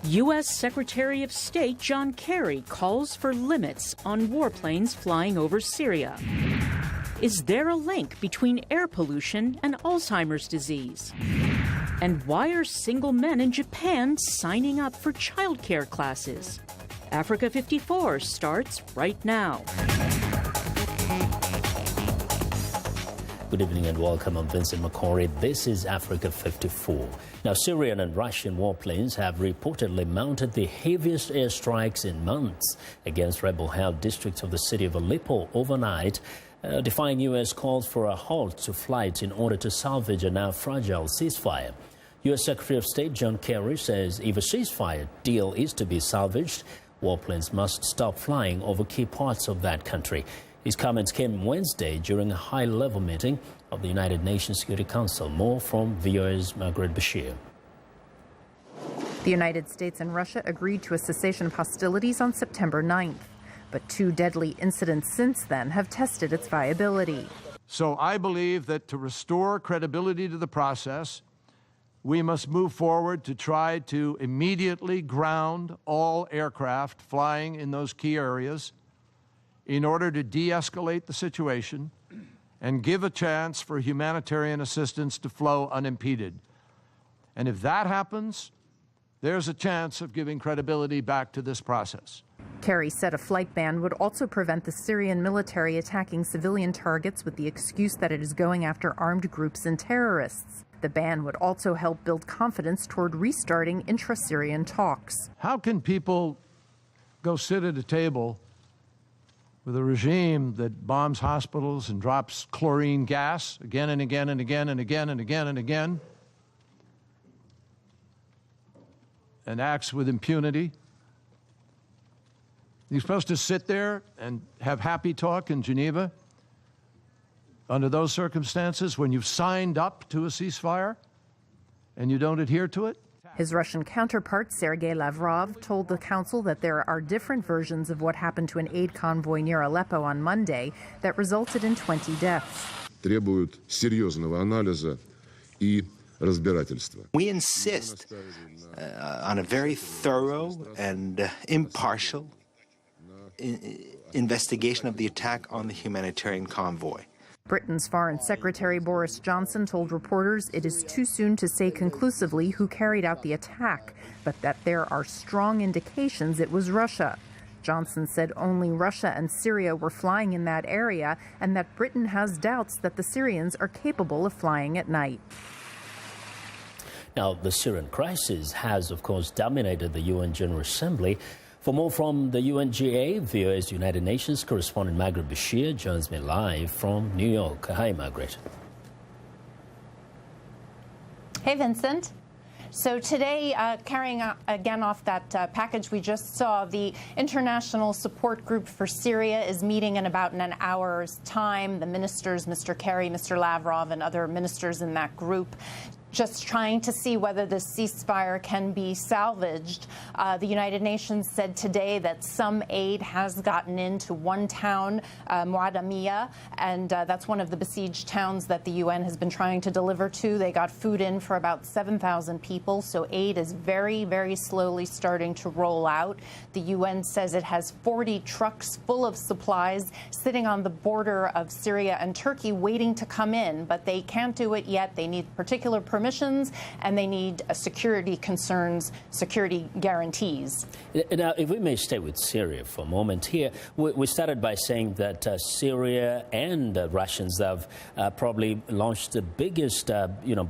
U.S. Secretary of State John Kerry calls for limits on warplanes flying over Syria. Is there a link between air pollution and Alzheimer's disease? And why are single men in Japan signing up for childcare classes? Africa 54 starts right now. Good evening and welcome. I'm Vincent Makori. This is Africa 54. Now, Syrian and Russian warplanes have reportedly mounted the heaviest airstrikes in months against rebel-held districts of the city of Aleppo overnight, defying U.S. calls for a halt to flights in order to salvage a now fragile ceasefire. U.S. Secretary of State John Kerry says if a ceasefire deal is to be salvaged, warplanes must stop flying over key parts of that country. His comments came Wednesday during a high-level meeting of the United Nations Security Council. More from VOA's Margaret Bashir. The United States and Russia agreed to a cessation of hostilities on September 9th. But two deadly incidents since then have tested its viability. So I believe that to restore credibility to the process, we must move forward to try to immediately ground all aircraft flying in those key areas in order to de-escalate the situation and give a chance for humanitarian assistance to flow unimpeded. And if that happens, there's a chance of giving credibility back to this process. Kerry said a flight ban would also prevent the Syrian military attacking civilian targets with the excuse that it is going after armed groups and terrorists. The ban would also help build confidence toward restarting intra-Syrian talks. How can people go sit at a table with a regime that bombs hospitals and drops chlorine gas again and again and again and again and again and again and acts with impunity? You're supposed to sit there and have happy talk in Geneva under those circumstances when you've signed up to a ceasefire and you don't adhere to it? His Russian counterpart, Sergei Lavrov, told the council that there are different versions of what happened to an aid convoy near Aleppo on Monday that resulted in 20 deaths. We insist on a very thorough and impartial investigation of the attack on the humanitarian convoy. Britain's Foreign Secretary Boris Johnson told reporters it is too soon to say conclusively who carried out the attack, but that there are strong indications it was Russia. Johnson said only Russia and Syria were flying in that area and that Britain has doubts that the Syrians are capable of flying at night. Now, the Syrian crisis has, of course, dominated the UN General Assembly. For more from the UNGA, VOA's United Nations correspondent Margaret Bashir joins me live from New York. Hi, Margaret. Hey, Vincent. So today, carrying again off that package we just saw, the International Support Group for Syria is meeting in about an hour's time. The ministers, Mr. Kerry, Mr. Lavrov, and other ministers in that group, just trying to see whether this ceasefire can be salvaged. The United Nations said today that some aid has gotten into one town, Muadamiyah, and that's one of the besieged towns that the UN has been trying to deliver to. They got food in for about 7,000 people, so aid is very, very slowly starting to roll out. The UN says it has 40 trucks full of supplies sitting on the border of Syria and Turkey waiting to come in, but they can't do it yet. They need particular permissions, and they need security concerns, security guarantees. Now, if we may stay with Syria for a moment here, we started by saying that Syria and Russians have probably launched the biggest,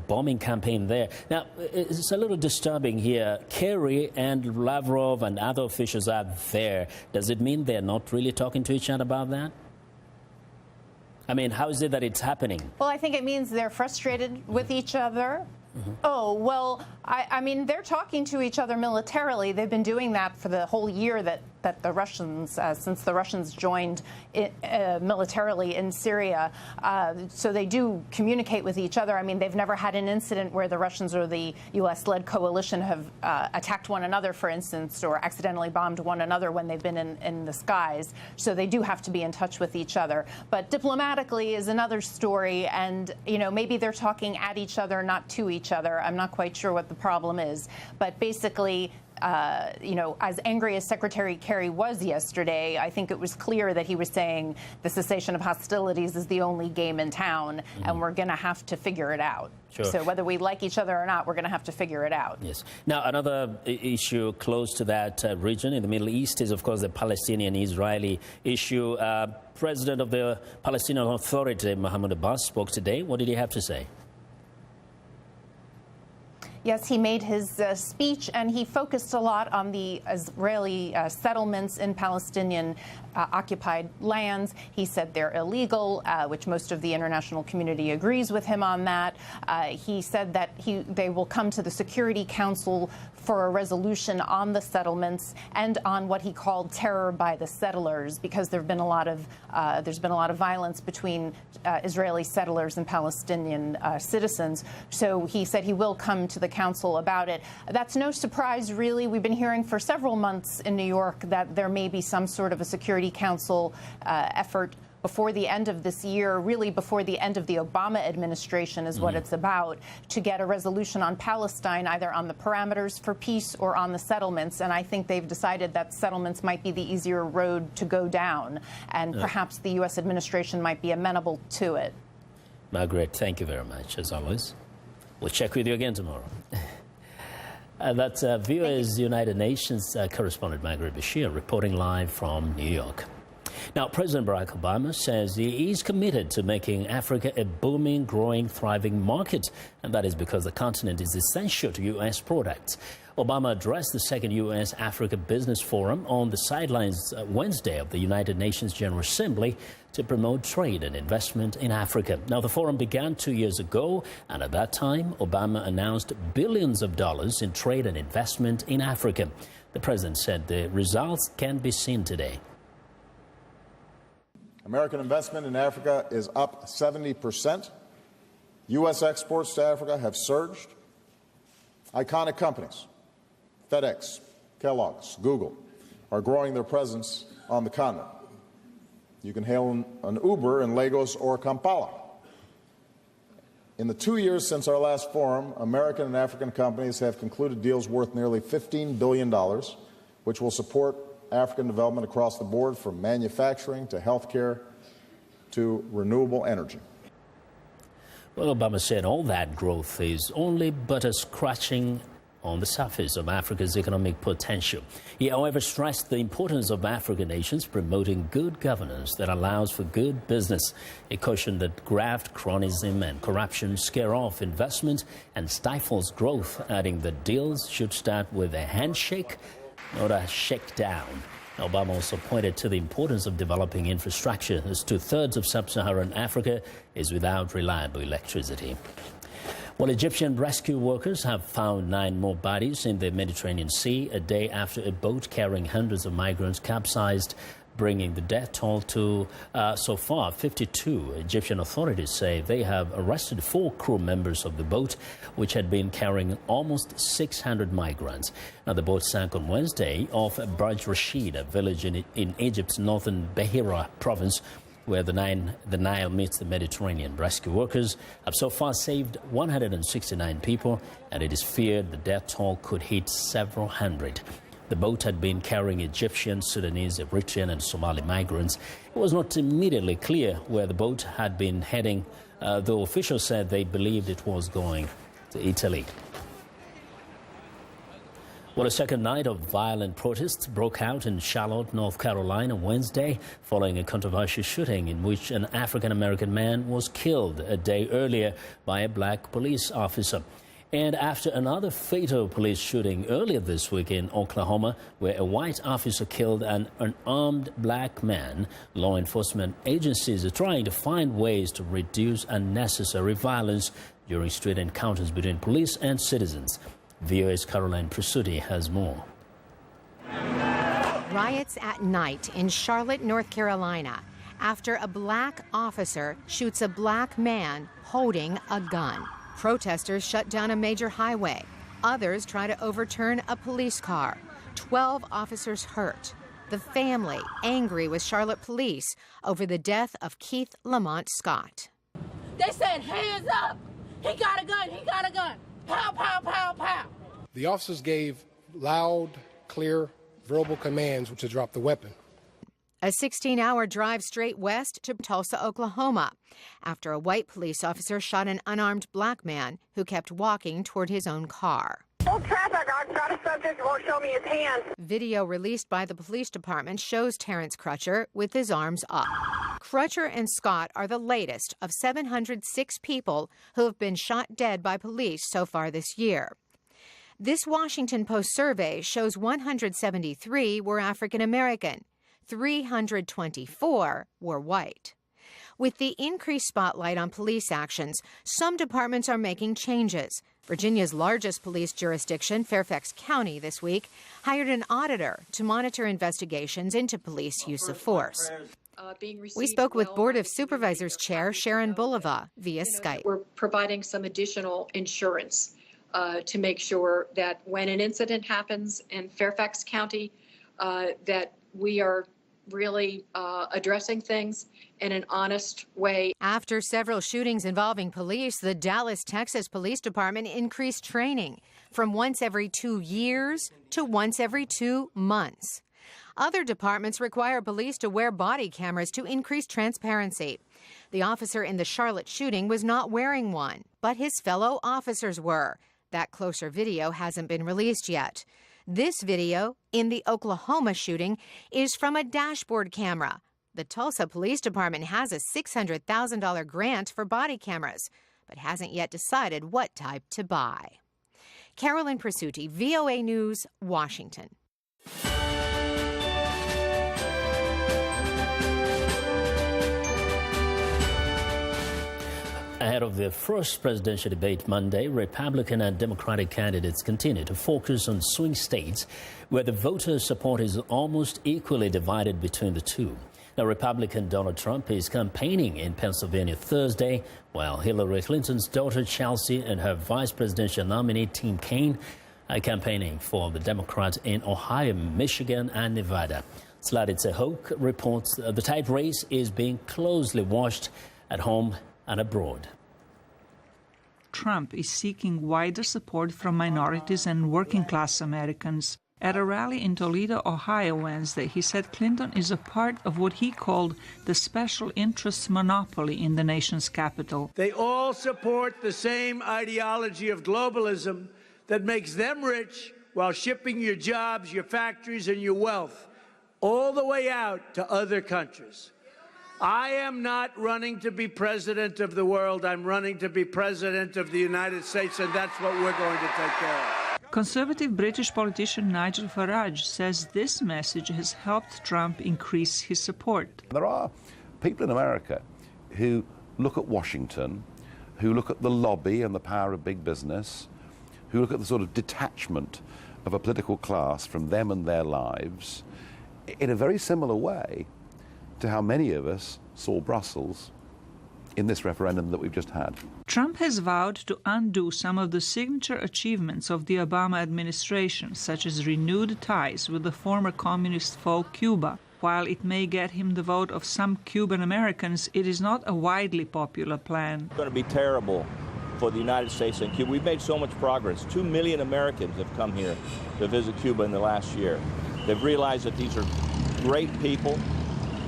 bombing campaign there. Now, it's a little disturbing here. Kerry and Lavrov and other officials are there. Does it mean they're not really talking to each other about that? I mean, how is it that it's happening? Well, I think it means they're frustrated with each other. Mm-hmm. Oh, well, I mean, they're talking to each other militarily. They've been doing that for the whole year that the Russians, since the Russians joined militarily in Syria. So they do communicate with each other. I mean, they've never had an incident where the Russians or the U.S.-led coalition have attacked one another, for instance, or accidentally bombed one another when they've been in the skies. So they do have to be in touch with each other. But diplomatically is another story. And, maybe they're talking at each other, not to each other. I'm not quite sure what the problem is. But basically, as angry as Secretary Kerry was yesterday, I think it was clear that he was saying the cessation of hostilities is the only game in town, and we're going to have to figure it out. Sure. So whether we like each other or not, we're going to have to figure it out. Yes. Now, another issue close to that region in the Middle East is, of course, the Palestinian-Israeli issue. President of the Palestinian Authority, Mahmoud Abbas, spoke today. What did he have to say? Yes, he made his speech, and he focused a lot on the Israeli settlements in Palestinian-occupied lands. He said they're illegal, which most of the international community agrees with him on that. He said that they will come to the Security Council for a resolution on the settlements and on what he called terror by the settlers, because there's been a lot of violence between Israeli settlers and Palestinian citizens. So he said he will come to the council about it. That's no surprise, really. We've been hearing for several months in New York that there may be some sort of a Security Council effort before the end of this year, really before the end of the Obama administration is what it's about, to get a resolution on Palestine, either on the parameters for peace or on the settlements. And I think they've decided that settlements might be the easier road to go down, and perhaps the U.S. administration might be amenable to it. Margaret, thank you very much, as always. We'll check with you again tomorrow. That's VOA's United Nations correspondent Margaret Bashir reporting live from New York. Now, President Barack Obama says he is committed to making Africa a booming, growing, thriving market, and that is because the continent is essential to U.S. products. Obama addressed the second U.S.-Africa Business Forum on the sidelines Wednesday of the United Nations General Assembly to promote trade and investment in Africa. Now, the forum began 2 years ago, and at that time, Obama announced billions of dollars in trade and investment in Africa. The president said the results can be seen today. American investment in Africa is up 70%. U.S. exports to Africa have surged. Iconic companies, FedEx, Kellogg's, Google, are growing their presence on the continent. You can hail an Uber in Lagos or Kampala. In the 2 years since our last forum, American and African companies have concluded deals worth nearly $15 billion, which will support African development across the board, from manufacturing to healthcare to renewable energy. Well, Obama said all that growth is only but a scratching on the surface of Africa's economic potential. He, however, stressed the importance of African nations promoting good governance that allows for good business. He cautioned that graft, cronyism and corruption scare off investment and stifles growth, adding that deals should start with a handshake, not a shakedown. Obama also pointed to the importance of developing infrastructure, as 2/3 of sub-Saharan Africa is without reliable electricity. Well, Egyptian rescue workers have found 9 more bodies in the Mediterranean Sea a day after a boat carrying hundreds of migrants capsized, bringing the death toll to, so far, 52. Egyptian authorities say they have arrested 4 crew members of the boat, which had been carrying almost 600 migrants. Now, the boat sank on Wednesday off Barj Rashid, a village in Egypt's northern Bahira province, where the Nile meets the Mediterranean. Rescue workers have so far saved 169 people, and it is feared the death toll could hit several hundred. The boat had been carrying Egyptian, Sudanese, Eritrean and Somali migrants. It was not immediately clear where the boat had been heading, though officials said they believed it was going to Italy. Well, a second night of violent protests broke out in Charlotte, North Carolina, Wednesday, following a controversial shooting in which an African-American man was killed a day earlier by a black police officer. And after another fatal police shooting earlier this week in Oklahoma, where a white officer killed an unarmed black man, law enforcement agencies are trying to find ways to reduce unnecessary violence during street encounters between police and citizens. VOA's Caroline Presutti has more. Riots at night in Charlotte, North Carolina, after a black officer shoots a black man holding a gun. Protesters shut down a major highway. Others try to overturn a police car. 12 officers hurt. The family angry with Charlotte police over the death of Keith Lamont Scott. They said, hands up. He got a gun. He got a gun. Pow, pow, pow, pow. The officers gave loud, clear, verbal commands to drop the weapon. A 16-hour drive straight west to Tulsa, Oklahoma, after a white police officer shot an unarmed black man who kept walking toward his own car. Full traffic. I've got a subject who won't show me his hands. Video released by the police department shows Terrence Crutcher with his arms up. Crutcher and Scott are the latest of 706 people who have been shot dead by police so far this year. This Washington Post survey shows 173 were African American, 324 were white. With the increased spotlight on police actions, some departments are making changes. Virginia's largest police jurisdiction, Fairfax County, this week hired an auditor to monitor investigations into police use of force. We spoke with Board of Supervisors Chair Sharon Bulova via Skype. We're providing some additional insurance to make sure that when an incident happens in Fairfax County, that we are really addressing things in an honest way. After several shootings involving police, the Dallas, Texas Police Department increased training from once every 2 years to once every 2 months. Other departments require police to wear body cameras to increase transparency. The officer in the Charlotte shooting was not wearing one, but his fellow officers were. That closer video hasn't been released yet. This video, in the Oklahoma shooting, is from a dashboard camera. The Tulsa Police Department has a $600,000 grant for body cameras, but hasn't yet decided what type to buy. Carolyn Presutti, VOA News, Washington. Ahead of the first presidential debate Monday, Republican and Democratic candidates continue to focus on swing states where the voter support is almost equally divided between the two. Now, Republican Donald Trump is campaigning in Pennsylvania Thursday, while Hillary Clinton's daughter Chelsea and her vice presidential nominee Tim Kaine are campaigning for the Democrats in Ohio, Michigan, and Nevada. Sladitsa Hoke reports the tight race is being closely watched at home and abroad. Trump is seeking wider support from minorities and working-class Americans. At a rally in Toledo, Ohio, Wednesday, he said Clinton is a part of what he called the special interests monopoly in the nation's capital. They all support the same ideology of globalism that makes them rich while shipping your jobs, your factories, and your wealth all the way out to other countries. I am not running to be president of the world. I'm running to be president of the United States, and that's what we're going to take care of. Conservative British politician Nigel Farage says this message has helped Trump increase his support. There are people in America who look at Washington, who look at the lobby and the power of big business, who look at the sort of detachment of a political class from them and their lives in a very similar way to how many of us saw Brussels in this referendum that we've just had. Trump has vowed to undo some of the signature achievements of the Obama administration, such as renewed ties with the former communist foe Cuba. While it may get him the vote of some Cuban Americans, it is not a widely popular plan. It's going to be terrible for the United States and Cuba. We've made so much progress. 2 million Americans have come here to visit Cuba in the last year. They've realized that these are great people.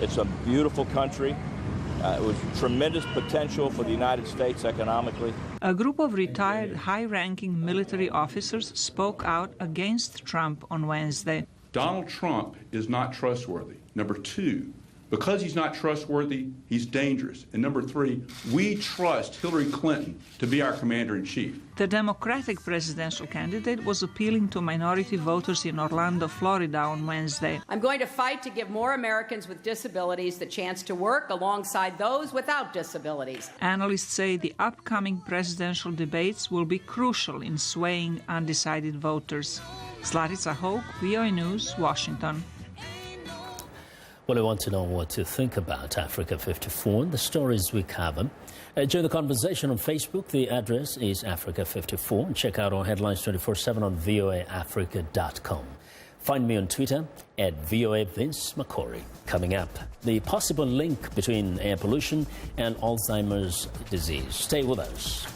It's a beautiful country. It was tremendous potential for the United States economically. A group of retired high-ranking military officers spoke out against Trump on Wednesday. Donald Trump is not trustworthy. Number two, because he's not trustworthy, he's dangerous. And number three, we trust Hillary Clinton to be our commander-in-chief. The Democratic presidential candidate was appealing to minority voters in Orlando, Florida on Wednesday. I'm going to fight to give more Americans with disabilities the chance to work alongside those without disabilities. Analysts say the upcoming presidential debates will be crucial in swaying undecided voters. Slatitsa Hoke, VOA News, Washington. Well, I want to know what to think about Africa 54 and the stories we cover. Join the conversation on Facebook. The address is Africa 54. And check out our headlines 24/7 on voaafrica.com. Find me on Twitter at VOA Vince Makori. Coming up, the possible link between air pollution and Alzheimer's disease. Stay with us.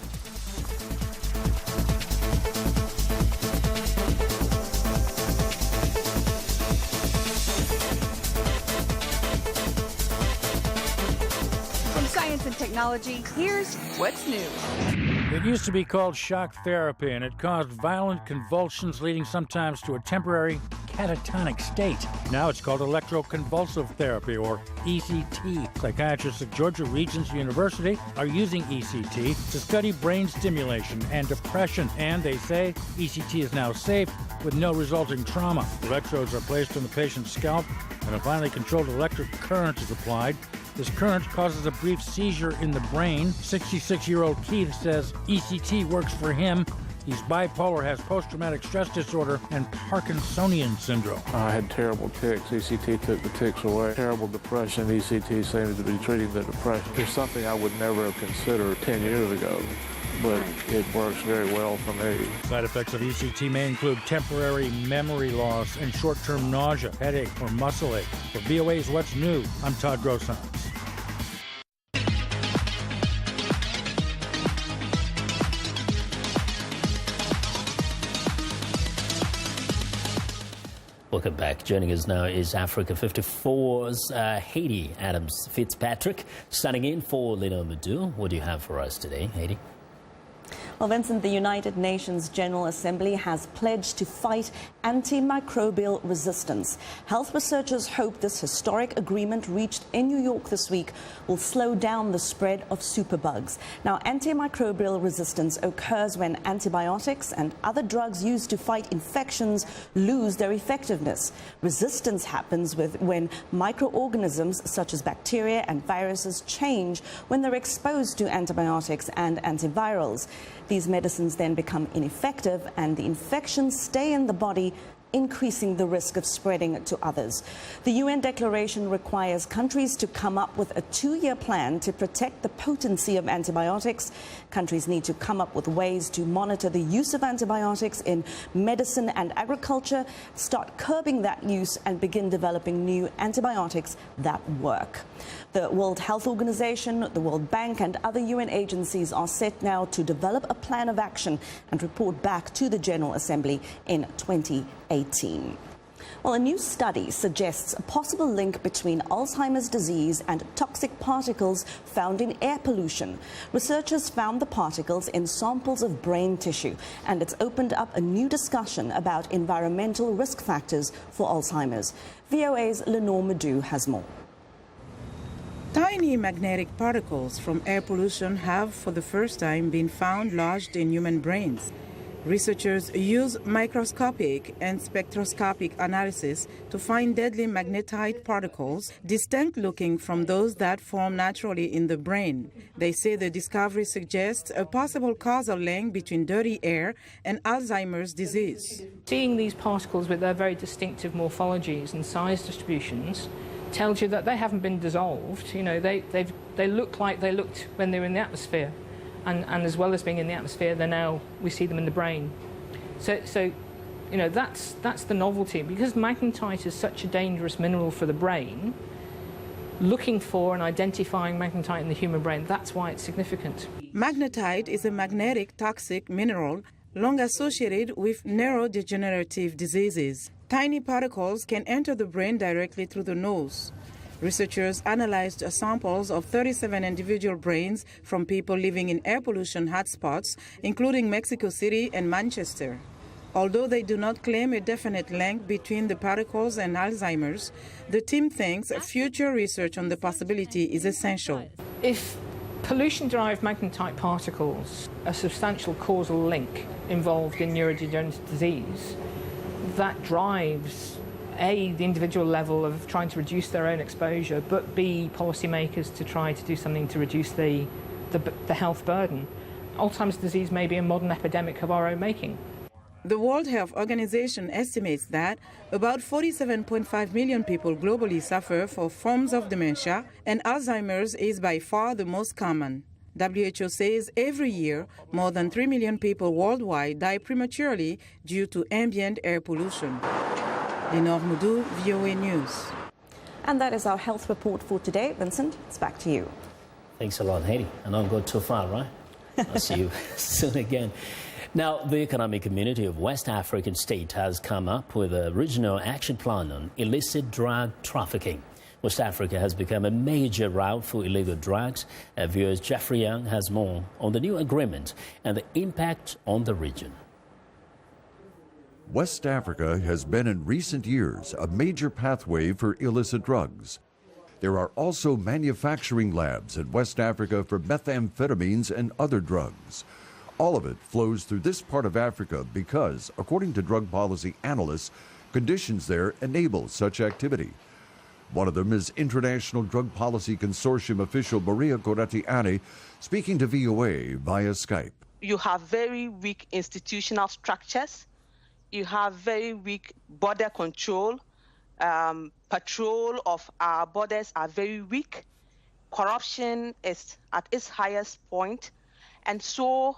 science and technology, here's what's new. It used to be called shock therapy, and it caused violent convulsions, leading sometimes to a temporary catatonic state. Now it's called electroconvulsive therapy, or ECT. Psychiatrists at Georgia Regents University are using ECT to study brain stimulation and depression, and they say ECT is now safe with no resulting trauma. Electrodes are placed on the patient's scalp, and a finely controlled electric current is applied. This current causes a brief seizure in the brain. 66-year-old Keith says ECT works for him. He's bipolar, has post-traumatic stress disorder, and Parkinsonian syndrome. I had terrible tics. ECT took the tics away. Terrible depression. ECT seems to be treating the depression. It's something I would never have considered 10 years ago, but it works very well for me. Side effects of ECT may include temporary memory loss and short-term nausea, headache, or muscle ache. For VOA's What's New, I'm Todd Grosshans. Welcome back. Joining us now is Africa 54's Haiti Adams Fitzpatrick, standing in for Lino Madu. What do you have for us today, Haiti? Well, Vincent, the United Nations General Assembly has pledged to fight antimicrobial resistance. Health researchers hope this historic agreement reached in New York this week will slow down the spread of superbugs. Now, antimicrobial resistance occurs when antibiotics and other drugs used to fight infections lose their effectiveness. Resistance happens when microorganisms such as bacteria and viruses change when they're exposed to antibiotics and antivirals. These medicines then become ineffective and the infections stay in the body, increasing the risk of spreading to others. The UN declaration requires countries to come up with a 2-year plan to protect the potency of antibiotics. Countries need to come up with ways to monitor the use of antibiotics in medicine and agriculture, start curbing that use, and begin developing new antibiotics that work. The World Health Organization, the World Bank, and other UN agencies are set now to develop a plan of action and report back to the General Assembly in 2018. Well, a new study suggests a possible link between Alzheimer's disease and toxic particles found in air pollution. Researchers found the particles in samples of brain tissue, and it's opened up a new discussion about environmental risk factors for Alzheimer's. VOA's Lenore Madu has more. Tiny magnetic particles from air pollution have, for the first time, been found lodged in human brains. Researchers use microscopic and spectroscopic analysis to find deadly magnetite particles, distinct-looking from those that form naturally in the brain. They say the discovery suggests a possible causal link between dirty air and Alzheimer's disease. Seeing these particles with their very distinctive morphologies and size distributions tells you that they haven't been dissolved. You know, they look like they looked when they were in the atmosphere. And as well as being in the atmosphere, we see them in the brain. So you know, that's the novelty. Because magnetite is such a dangerous mineral for the brain, looking for and identifying magnetite in the human brain, that's why it's significant. Magnetite is a magnetic toxic mineral long associated with neurodegenerative diseases. Tiny particles can enter the brain directly through the nose. Researchers analyzed samples of 37 individual brains from people living in air pollution hotspots, including Mexico City and Manchester. Although they do not claim a definite link between the particles and Alzheimer's, the team thinks future research on the possibility is essential. If pollution-derived magnetite particles are a substantial causal link involved in neurodegenerative disease, that drives A, the individual level of trying to reduce their own exposure, but B, policymakers to try to do something to reduce the health burden. Alzheimer's disease may be a modern epidemic of our own making. The World Health Organization estimates that about 47.5 million people globally suffer from forms of dementia, and Alzheimer's is by far the most common. WHO says every year, more than 3 million people worldwide die prematurely due to ambient air pollution. Lenore Madu, VOA News. And that is our health report for today. Vincent, it's back to you. Thanks a lot, Haiti. I don't go too far, right? I'll see you soon again. Now, the Economic Community of West African States has come up with a regional action plan on illicit drug trafficking. West Africa has become a major route for illegal drugs. Viewers Jeffrey Young has more on the new agreement and the impact on the region. West Africa has been in recent years a major pathway for illicit drugs. There are also manufacturing labs in West Africa for methamphetamines and other drugs. All of it flows through this part of Africa because, according to drug policy analysts, conditions there enable such activity. One of them is International Drug Policy Consortium official Maria Correttiani, speaking to VOA via Skype. You have very weak institutional structures. You have very weak border control. Patrol of our borders are very weak. Corruption is at its highest point. And so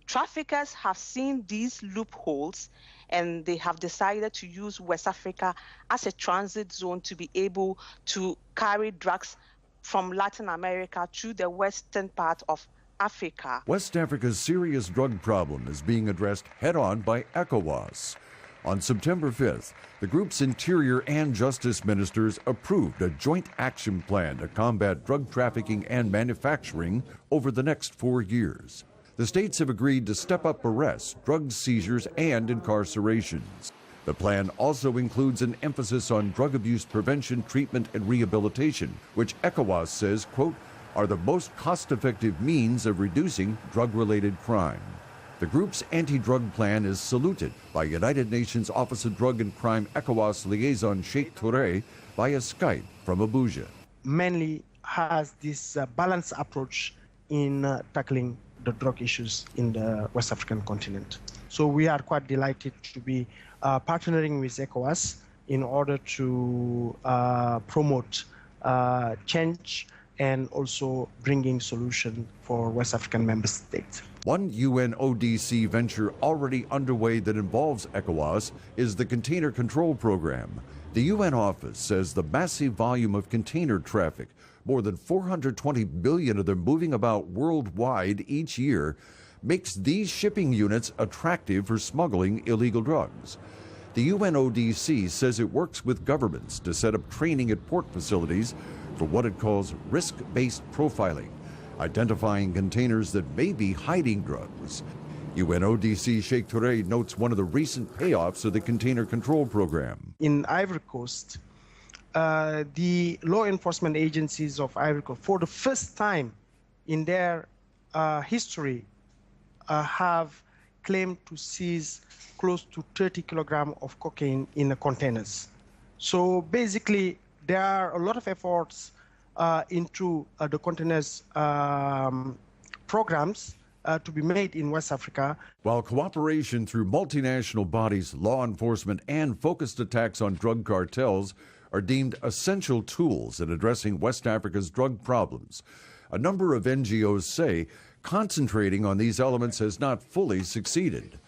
traffickers have seen these loopholes and they have decided to use West Africa as a transit zone to be able to carry drugs from Latin America to the western part of Africa. West Africa's serious drug problem is being addressed head-on by ECOWAS. On September 5th, the group's interior and justice ministers approved a joint action plan to combat drug trafficking and manufacturing over the next 4 years. The states have agreed to step up arrests, drug seizures, and incarcerations. The plan also includes an emphasis on drug abuse prevention, treatment, and rehabilitation, which ECOWAS says, quote, are the most cost-effective means of reducing drug-related crime. The group's anti-drug plan is saluted by United Nations Office of Drug and Crime ECOWAS liaison Sheikh Touré via Skype from Abuja. Mainly has this balanced approach in tackling the drug issues in the West African continent. So we are quite delighted to be partnering with ECOWAS in order to promote change and also bringing solution for West African member states. One UNODC venture already underway that involves ECOWAS is the Container Control Program. The UN office says the massive volume of container traffic, more than 420 billion of them moving about worldwide each year, makes these shipping units attractive for smuggling illegal drugs. The UNODC says it works with governments to set up training at port facilities for what it calls risk-based profiling, identifying containers that may be hiding drugs. UNODC Sheikh Touré notes one of the recent payoffs of the Container Control Program. In Ivory Coast, the law enforcement agencies of Ivory Coast, for the first time in their history, have claimed to seize close to 30 kilograms of cocaine in the containers. So basically, there are a lot of efforts into the containers programs to be made in West Africa. While cooperation through multinational bodies, law enforcement, and focused attacks on drug cartels are deemed essential tools in addressing West Africa's drug problems, a number of NGOs say concentrating on these elements has not fully succeeded.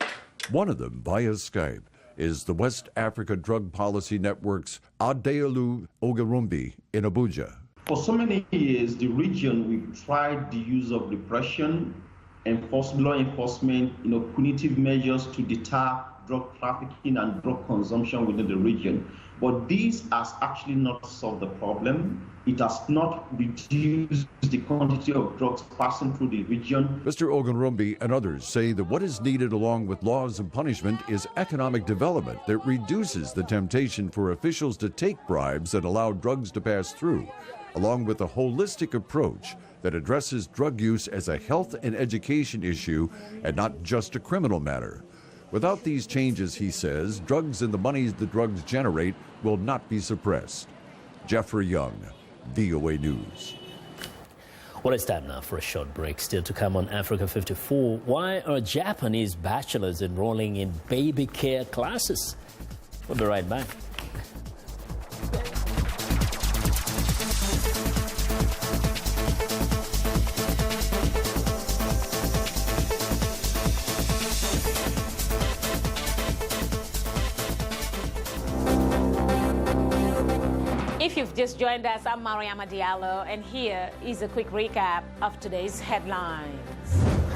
One of them, via Skype, is the West Africa Drug Policy Network's Adeolu Ogarumbi in Abuja. For so many years, the region, we've tried the use of repression, law enforcement, punitive measures to deter drug trafficking and drug consumption within the region. But this has actually not solved the problem. It has not reduced the quantity of drugs passing through the region. Mr. Ogunrumbi and others say that what is needed along with laws and punishment is economic development that reduces the temptation for officials to take bribes and allow drugs to pass through, along with a holistic approach that addresses drug use as a health and education issue and not just a criminal matter. Without these changes, he says, drugs and the monies the drugs generate will not be suppressed. Jeffrey Young, VOA News. Well, it's time now for a short break. Still to come on Africa 54. Why are Japanese bachelors enrolling in baby care classes? We'll be right back. If you've just joined us, I'm Mariama Diallo, and here is a quick recap of today's headlines.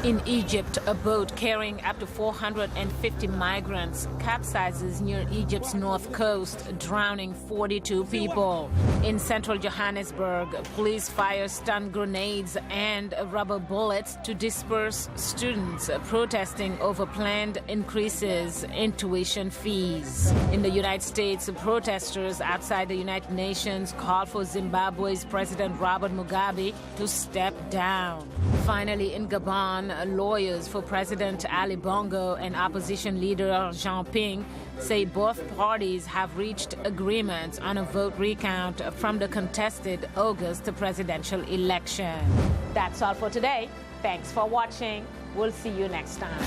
In Egypt, a boat carrying up to 450 migrants capsizes near Egypt's north coast, drowning 42 people. In central Johannesburg, police fire stun grenades and rubber bullets to disperse students protesting over planned increases in tuition fees. In the United States, protesters outside the United Nations called for Zimbabwe's President Robert Mugabe to step down. Finally, in Gabon, lawyers for President Ali Bongo and opposition leader Jean Ping say both parties have reached agreements on a vote recount from the contested August presidential election. That's all for today. Thanks for watching. We'll see you next time.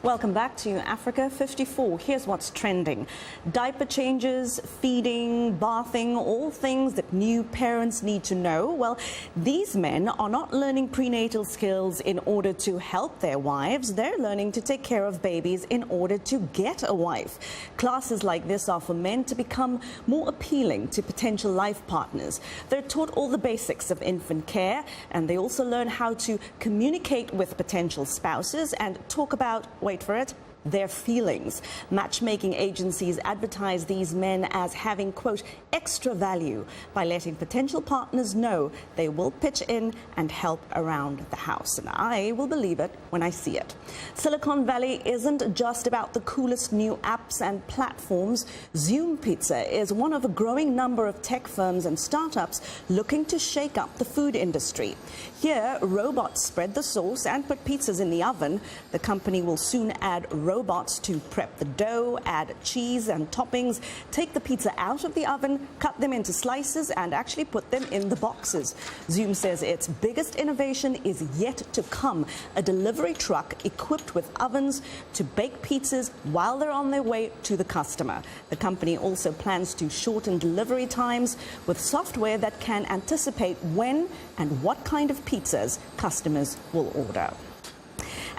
Welcome back to Africa 54. Here's what's trending. Diaper changes, feeding, bathing, all things that new parents need to know. Well, these men are not learning prenatal skills in order to help their wives. They're learning to take care of babies in order to get a wife. Classes like this are for men to become more appealing to potential life partners. They're taught all the basics of infant care, and they also learn how to communicate with potential spouses and talk about, wait for it, their feelings. Matchmaking agencies advertise these men as having, quote, extra value by letting potential partners know they will pitch in and help around the house. And I will believe it when I see it. Silicon Valley isn't just about the coolest new apps and platforms. Zoom Pizza is one of a growing number of tech firms and startups looking to shake up the food industry. Here, robots spread the sauce and put pizzas in the oven. The company will soon add robots to prep the dough, add cheese and toppings, take the pizza out of the oven, cut them into slices, and actually put them in the boxes. Zoom says its biggest innovation is yet to come, a delivery truck equipped with ovens to bake pizzas while they're on their way to the customer. The company also plans to shorten delivery times with software that can anticipate when and what kind of pizzas customers will order.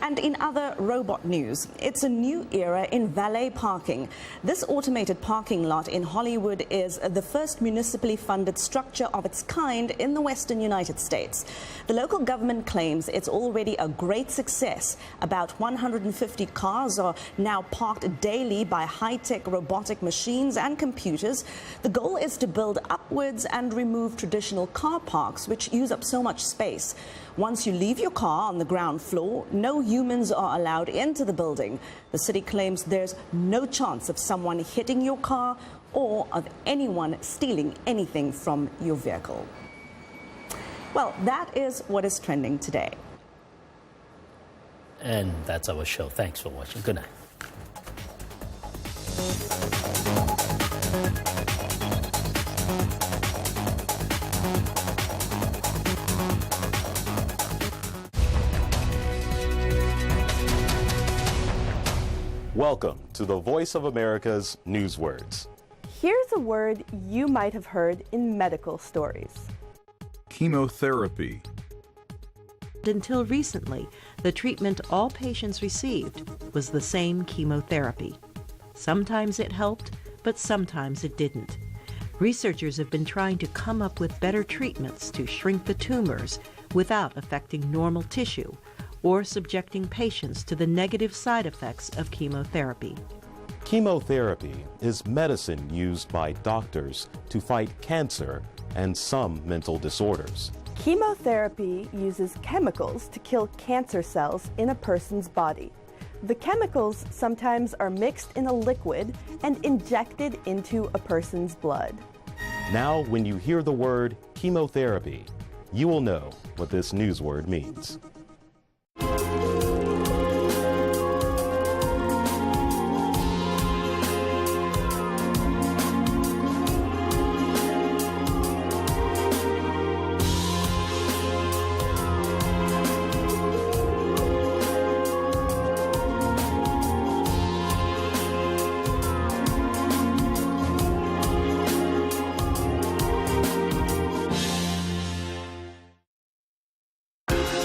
And in other robot news, it's a new era in valet parking. This automated parking lot in Hollywood is the first municipally funded structure of its kind in the western United States. The local government claims it's already a great success. About 150 cars are now parked daily by high-tech robotic machines and computers. The goal is to build upwards and remove traditional car parks, which use up so much space. Once you leave your car on the ground floor, no humans are allowed into the building. The city claims there's no chance of someone hitting your car or of anyone stealing anything from your vehicle. Well, that is what is trending today. And that's our show. Thanks for watching. Good night. Welcome to the Voice of America's Newswords. Here's a word you might have heard in medical stories. Chemotherapy. Until recently, the treatment all patients received was the same chemotherapy. Sometimes it helped, but sometimes it didn't. Researchers have been trying to come up with better treatments to shrink the tumors without affecting normal tissue or subjecting patients to the negative side effects of chemotherapy. Chemotherapy is medicine used by doctors to fight cancer and some mental disorders. Chemotherapy uses chemicals to kill cancer cells in a person's body. The chemicals sometimes are mixed in a liquid and injected into a person's blood. Now, when you hear the word chemotherapy, you will know what this newsword means.